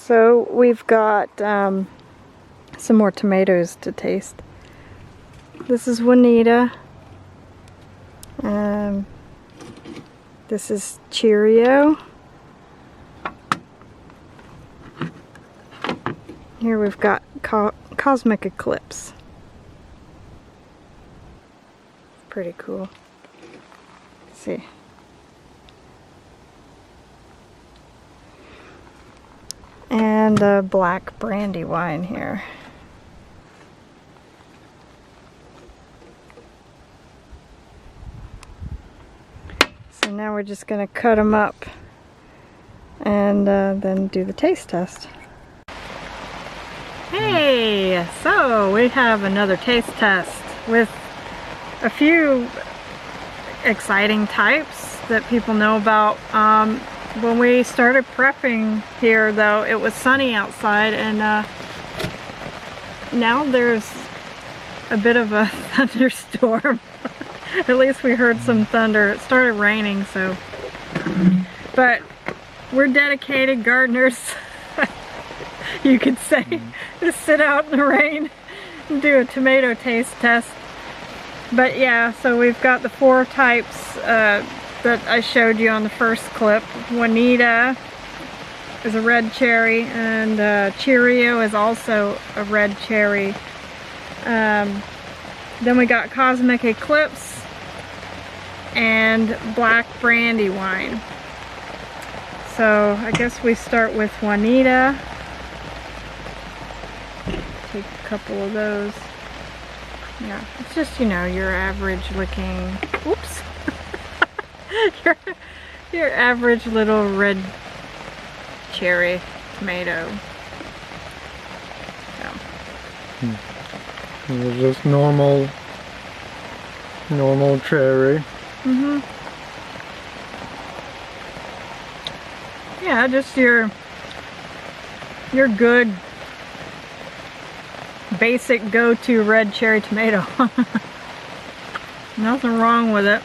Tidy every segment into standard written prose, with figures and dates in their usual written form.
So we've got some more tomatoes to taste. This is Juanita. This is Cheerio. Here we've got Cosmic Eclipse. Pretty cool. Let's see. And a black Brandywine here. So now we're just going to cut them up and then do the taste test. Hey, so we have another taste test with a few exciting types that people know about. When we started prepping here, though, it was sunny outside, and now there's a bit of a thunderstorm. At least we heard some thunder. It started raining, so. But we're dedicated gardeners, you could say, to sit out in the rain and do a tomato taste test. But yeah, so we've got the 4 types that I showed you on the first clip. Juanita is a red cherry, and Cheerio is also a red cherry. Then we got Cosmic Eclipse and black Brandywine. So I guess we start with Juanita. Take a couple of those. Yeah, it's just, you know, your average looking, oops, your average little red cherry tomato. So. It's just normal cherry. Yeah, just your good basic go-to red cherry tomato. Nothing wrong with it.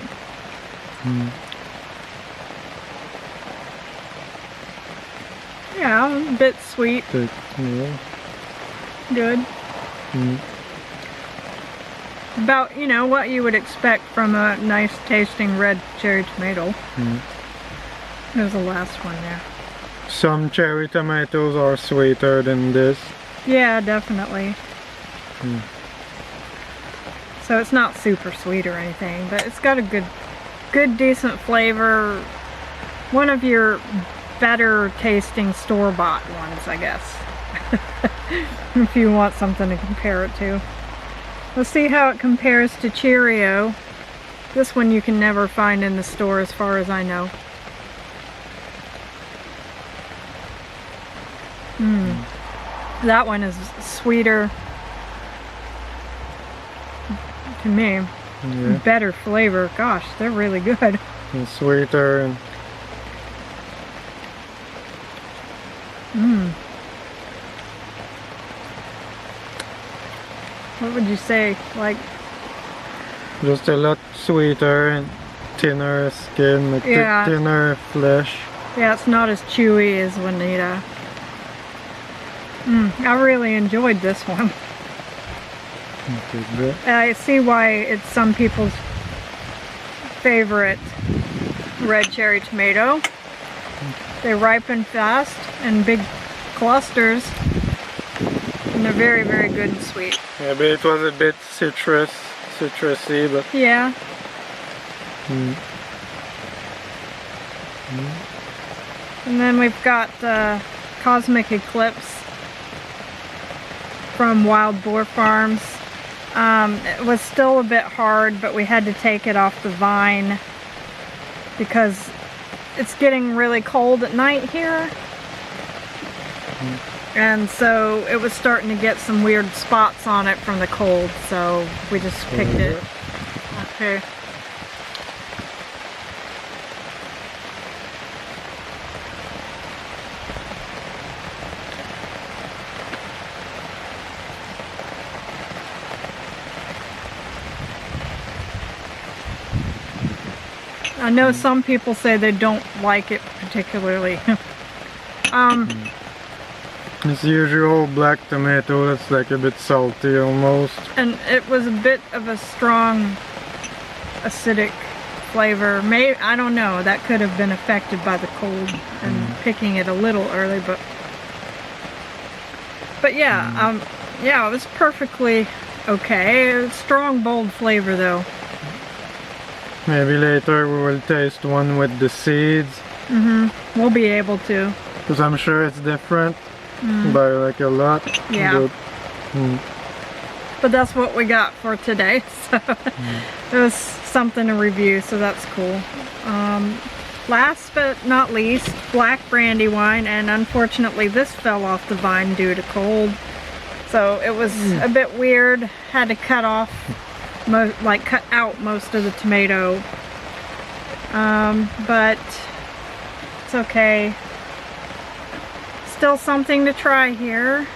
Yeah, a bit sweet. Yeah. Good. About, you know, what you would expect from a nice tasting red cherry tomato. There's the last one there. Some cherry tomatoes are sweeter than this. Yeah, definitely. So it's not super sweet or anything, but it's got a good decent flavor. One of your better tasting store-bought ones, I guess. If you want something to compare it to. Let's see how it compares to Cheerio. This one you can never find in the store as far as I know. That one is sweeter to me. Yeah. Better flavor. Gosh, they're really good. And sweeter. And What would you say? Like, just a lot sweeter and thinner skin, like thinner flesh. yeah, it's not as chewy as Juanita. I really enjoyed this one. I see why it's some people's favorite red cherry tomato. They ripen fast in big clusters, and they're very, very good and sweet. Yeah, but it was a bit citrusy, but yeah. And then we've got Cosmic Eclipse from Wild Boar Farms. It was still a bit hard, but we had to take it off the vine because it's getting really cold at night here. And so it was starting to get some weird spots on it from the cold, so we just picked it. Okay. I know some people say they don't like it particularly. This usual black tomato that's like a bit salty almost. And it was a bit of a strong acidic flavor. Maybe, I don't know, that could have been affected by the cold and picking it a little early, but yeah, yeah, it was perfectly okay. It was strong, bold flavor though. Maybe later we will taste one with the seeds. We'll be able to. Because I'm sure it's different by like a lot. Yeah. But, but that's what we got for today. So it was something to review, so that's cool. Last but not least, black Brandywine, and unfortunately this fell off the vine due to cold. So it was a bit weird. Had to cut off, cut out most of the tomato. But it's okay. Still something to try here.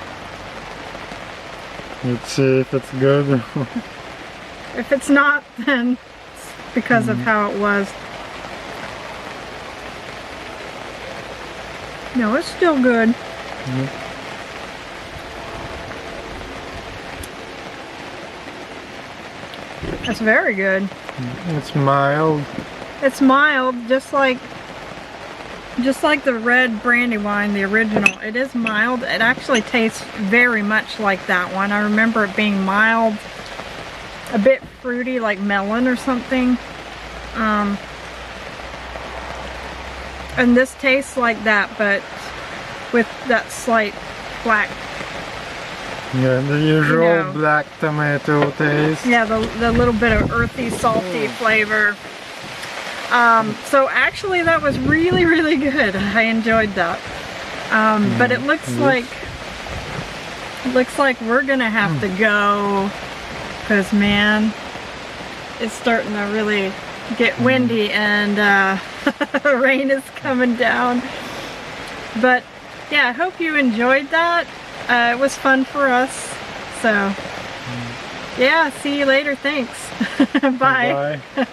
let's see if it's good. If it's not, then it's because of how it was. No, it's still good. It's very good. It's mild. It's mild, just like the red Brandywine, the original. It is mild. It actually tastes very much like that one. I remember it being mild, a bit fruity, like melon or something. And this tastes like that, but with that slight black. Yeah, the usual black tomato taste. Yeah, the little bit of earthy, salty flavor. So actually that was really, really good. I enjoyed that. But it looks like we're gonna have to go, because man, it's starting to really get windy and rain is coming down. But yeah, I hope you enjoyed that. It was fun for us. So yeah, see you later. Thanks. Bye. Bye.